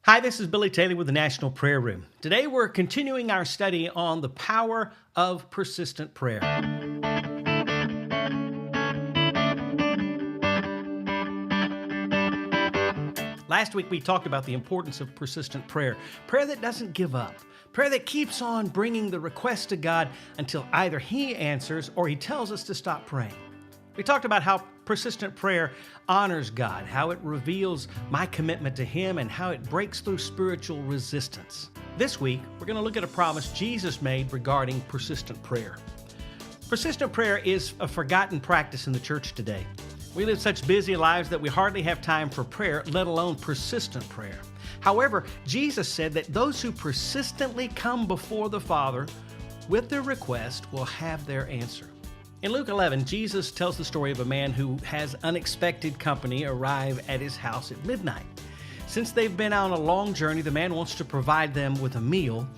Hi, this is Billy Taylor with the National Prayer Room. Today we're continuing our study on the power of persistent prayer. Last week we talked about the importance of persistent prayer, prayer that doesn't give up, prayer that keeps on bringing the request to God until either He answers or He tells us to stop praying. We talked about how persistent prayer honors God, how it reveals my commitment to Him, and how it breaks through spiritual resistance. This week, we're going to look at a promise Jesus made regarding persistent prayer. Persistent prayer is a forgotten practice in the church today. We live such busy lives that we hardly have time for prayer, let alone persistent prayer. However, Jesus said that those who persistently come before the Father with their request will have their answer. In Luke 11, Jesus tells the story of a man who has unexpected company arrive at his house at midnight. Since they've been on a long journey, the man wants to provide them with a meal.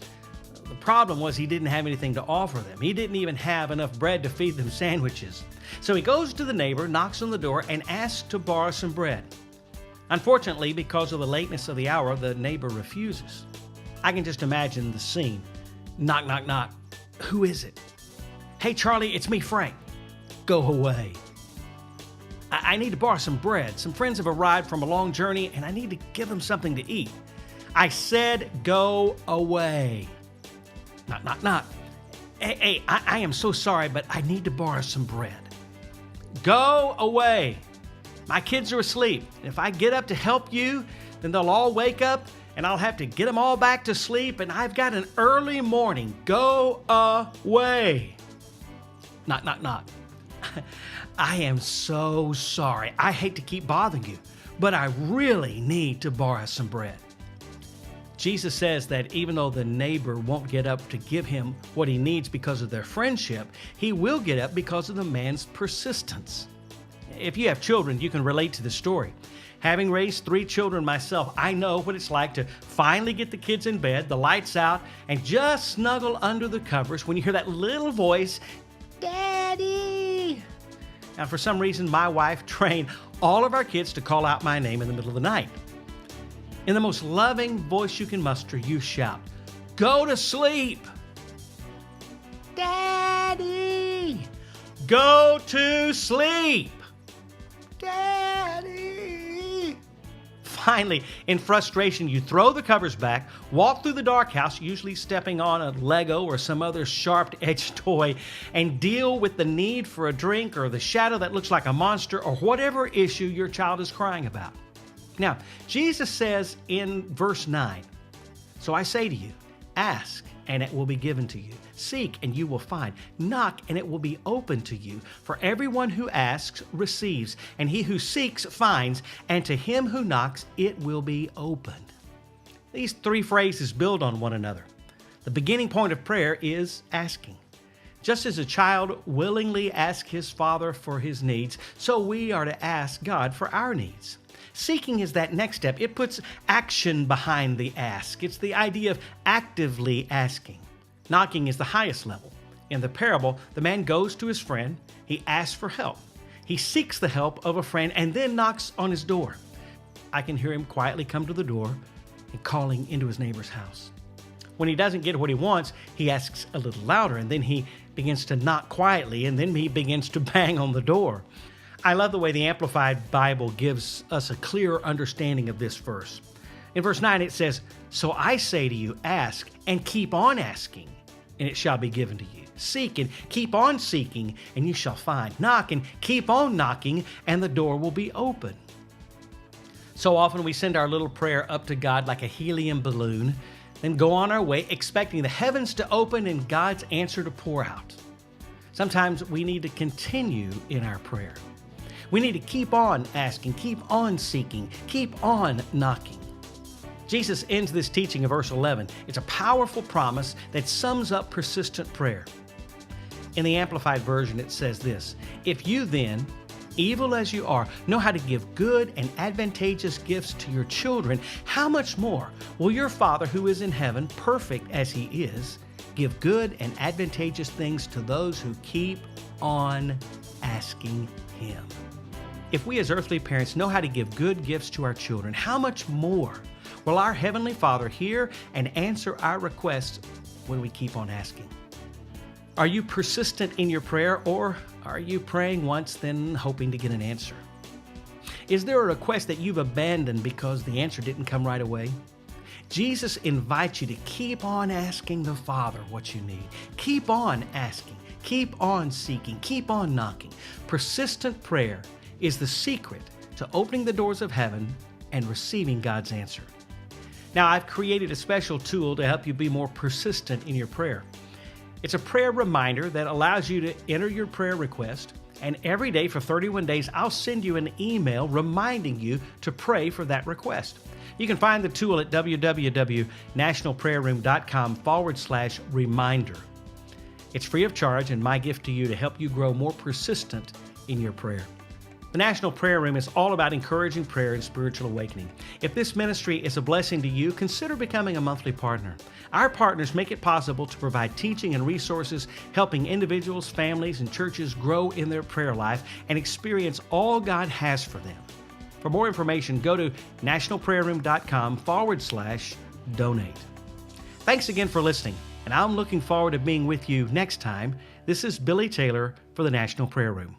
The problem was he didn't have anything to offer them. He didn't even have enough bread to feed them sandwiches. So he goes to the neighbor, knocks on the door, and asks to borrow some bread. Unfortunately, because of the lateness of the hour, the neighbor refuses. I can just imagine the scene. Knock, knock, knock. Who is it? Hey, Charlie, it's me, Frank. Go away. I need to borrow some bread. Some friends have arrived from a long journey, and I need to give them something to eat. I said go away. Knock, knock, knock. Hey, I am so sorry, but I need to borrow some bread. Go away. My kids are asleep. If I get up to help you, then they'll all wake up, and I'll have to get them all back to sleep, and I've got an early morning. Go away. Knock, knock, knock. I am so sorry. I hate to keep bothering you, but I really need to borrow some bread. Jesus says that even though the neighbor won't get up to give him what he needs because of their friendship, he will get up because of the man's persistence. If you have children, you can relate to the story. Having raised 3 children myself, I know what it's like to finally get the kids in bed, the lights out, and just snuggle under the covers when you hear that little voice, Daddy! Now, for some reason, my wife trained all of our kids to call out my name in the middle of the night. In the most loving voice you can muster, you shout, "Go to sleep!" Daddy! Go to sleep! Daddy! Finally, in frustration, you throw the covers back, walk through the dark house, usually stepping on a Lego or some other sharp-edged toy, and deal with the need for a drink or the shadow that looks like a monster or whatever issue your child is crying about. Now, Jesus says in verse 9, "So I say to you, ask, and it will be given to you. Seek, and you will find. Knock, and it will be open to you. For everyone who asks receives, and he who seeks finds, and to him who knocks it will be opened." These 3 phrases build on one another. The beginning point of prayer is asking. Just as a child willingly asks his father for his needs, so we are to ask God for our needs. Seeking is that next step. It puts action behind the ask. It's the idea of actively asking. Knocking is the highest level. In the parable, the man goes to his friend, he asks for help. He seeks the help of a friend and then knocks on his door. I can hear him quietly come to the door and calling into his neighbor's house. When he doesn't get what he wants, he asks a little louder, and then he begins to knock quietly, and then he begins to bang on the door. I love the way the Amplified Bible gives us a clear understanding of this verse. In verse 9 it says, "So I say to you, ask and keep on asking, and it shall be given to you. Seek and keep on seeking, and you shall find. Knock and keep on knocking, and the door will be open." So often we send our little prayer up to God like a helium balloon, then go on our way expecting the heavens to open and God's answer to pour out. Sometimes we need to continue in our prayer. We need to keep on asking, keep on seeking, keep on knocking. Jesus ends this teaching in verse 11. It's a powerful promise that sums up persistent prayer. In the Amplified Version, it says this, "If you then, evil as you are, know how to give good and advantageous gifts to your children, how much more will your Father who is in heaven, perfect as He is, give good and advantageous things to those who keep on asking Him?" If we as earthly parents know how to give good gifts to our children, how much more Will our Heavenly Father hear and answer our requests when we keep on asking? Are you persistent in your prayer, or are you praying once then hoping to get an answer? Is there a request that you've abandoned because the answer didn't come right away? Jesus invites you to keep on asking the Father what you need. Keep on asking. Keep on seeking. Keep on knocking. Persistent prayer is the secret to opening the doors of heaven and receiving God's answer. Now, I've created a special tool to help you be more persistent in your prayer. It's a prayer reminder that allows you to enter your prayer request, and every day for 31 days, I'll send you an email reminding you to pray for that request. You can find the tool at www.nationalprayerroom.com/reminder. It's free of charge and my gift to you to help you grow more persistent in your prayer. The National Prayer Room is all about encouraging prayer and spiritual awakening. If this ministry is a blessing to you, consider becoming a monthly partner. Our partners make it possible to provide teaching and resources, helping individuals, families, and churches grow in their prayer life and experience all God has for them. For more information, go to nationalprayerroom.com/donate. Thanks again for listening, and I'm looking forward to being with you next time. This is Billy Taylor for the National Prayer Room.